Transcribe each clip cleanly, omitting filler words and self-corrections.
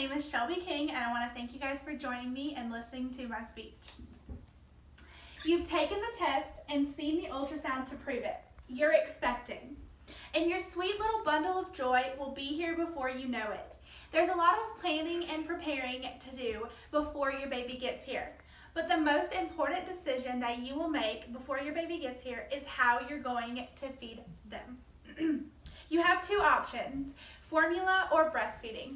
name is Shelby King, and I want to thank you guys for joining me and listening to my speech. You've taken the test and seen the ultrasound to prove it. You're expecting. And your sweet little bundle of joy will be here before you know it. There's a lot of planning and preparing to do before your baby gets here. But the most important decision that you will make before your baby gets here is how you're going to feed them. You have two options, formula or breastfeeding.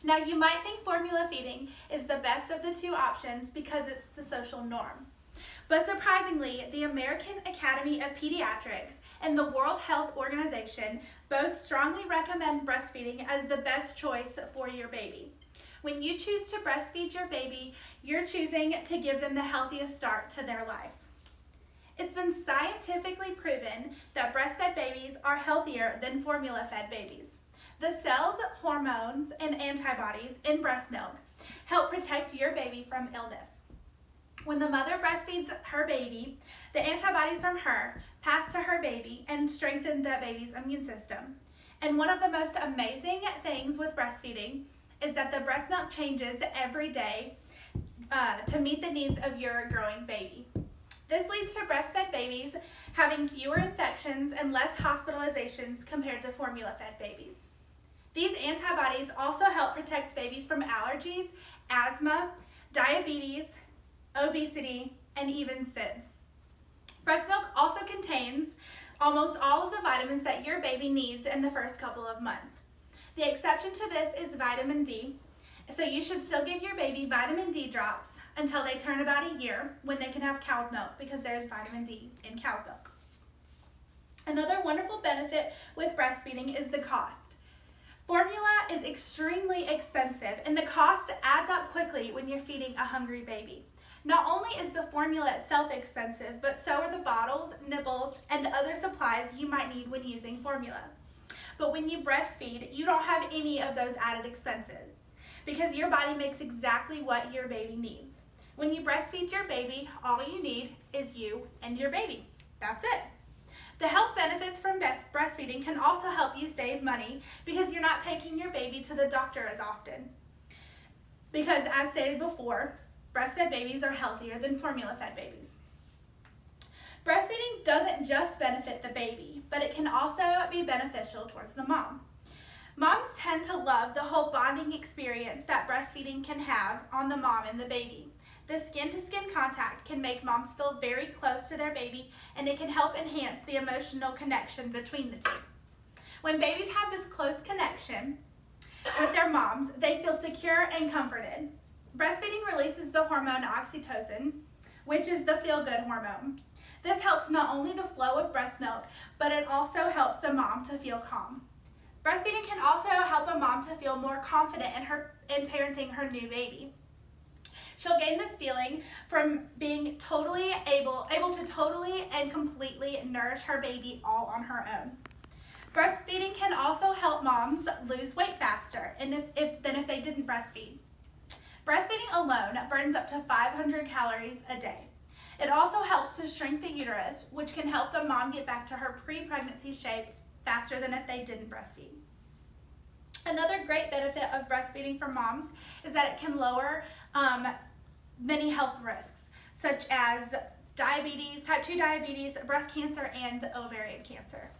Now you might think formula feeding is the best of the two options because it's the social norm. But surprisingly, the American Academy of Pediatrics and the World Health Organization both strongly recommend breastfeeding as the best choice for your baby. When you choose to breastfeed your baby, you're choosing to give them the healthiest start to their life. It's been scientifically proven that breastfed babies are healthier than formula-fed babies. The cells, hormones, and antibodies in breast milk help protect your baby from illness. When the mother breastfeeds her baby, the antibodies from her pass to her baby and strengthen the baby's immune system. And one of the most amazing things with breastfeeding is that the breast milk changes every day to meet the needs of your growing baby. This leads to breastfed babies having fewer infections and less hospitalizations compared to formula-fed babies. These antibodies also help protect babies from allergies, asthma, diabetes, obesity, and even SIDS. Breast milk also contains almost all of the vitamins that your baby needs in the first couple of months. The exception to this is vitamin D, so you should still give your baby vitamin D drops until they turn about a year when they can have cow's milk because there's vitamin D in cow's milk. Another wonderful benefit with breastfeeding is the cost. Formula is extremely expensive and the cost adds up quickly when you're feeding a hungry baby. Not only is the formula itself expensive, but so are the bottles, nibbles, and other supplies you might need when using formula. But when you breastfeed, you don't have any of those added expenses because your body makes exactly what your baby needs. When you breastfeed your baby, all you need is you and your baby. That's it. The health benefits from breastfeeding can also help you save money because you're not taking your baby to the doctor as often. Because as stated before, breastfed babies are healthier than formula-fed babies. Breastfeeding doesn't just benefit the baby, but it can also be beneficial towards the mom. Moms tend to love the whole bonding experience that breastfeeding can have on the mom and the baby. The skin-to-skin contact can make moms feel very close to their baby, and it can help enhance the emotional connection between the two. When babies have this close connection with their moms, they feel secure and comforted. Breastfeeding releases the hormone oxytocin, which is the feel-good hormone. This helps not only the flow of breast milk, but it also helps the mom to feel calm. Breastfeeding can also help a mom to feel more confident in parenting her new baby. She'll gain this feeling from being able to totally and completely nourish her baby all on her own. Breastfeeding can also help moms lose weight faster than if they didn't breastfeed. Breastfeeding alone burns up to 500 calories a day. It also helps to shrink the uterus, which can help the mom get back to her pre-pregnancy shape faster than if they didn't breastfeed. Another great benefit of breastfeeding for moms is that it can lower many health risks, such as diabetes, type 2 diabetes, breast cancer, and ovarian cancer.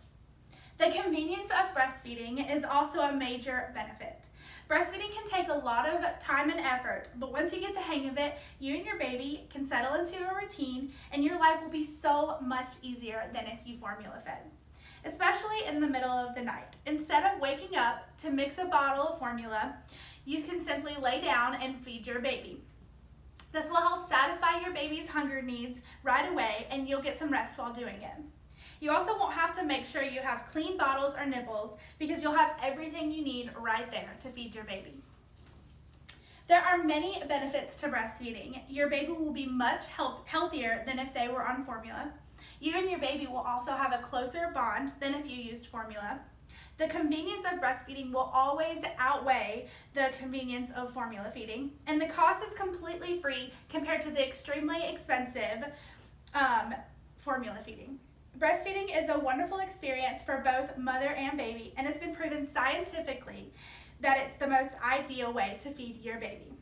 The convenience of breastfeeding is also a major benefit. Breastfeeding can take a lot of time and effort, but once you get the hang of it, you and your baby can settle into a routine and your life will be so much easier than if you formula fed, especially in the middle of the night. Instead of waking up to mix a bottle of formula, you can simply lay down and feed your baby. This will help satisfy your baby's hunger needs right away and you'll get some rest while doing it. You also won't have to make sure you have clean bottles or nibbles because you'll have everything you need right there to feed your baby. There are many benefits to breastfeeding. Your baby will be much healthier than if they were on formula. You and your baby will also have a closer bond than if you used formula. The convenience of breastfeeding will always outweigh the convenience of formula feeding, and the cost is completely free compared to the extremely expensive formula feeding. Breastfeeding is a wonderful experience for both mother and baby, and it's been proven scientifically that it's the most ideal way to feed your baby.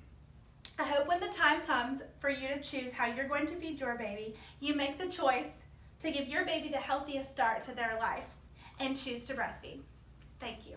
I hope when the time comes for you to choose how you're going to feed your baby, you make the choice to give your baby the healthiest start to their life and choose to breastfeed. Thank you.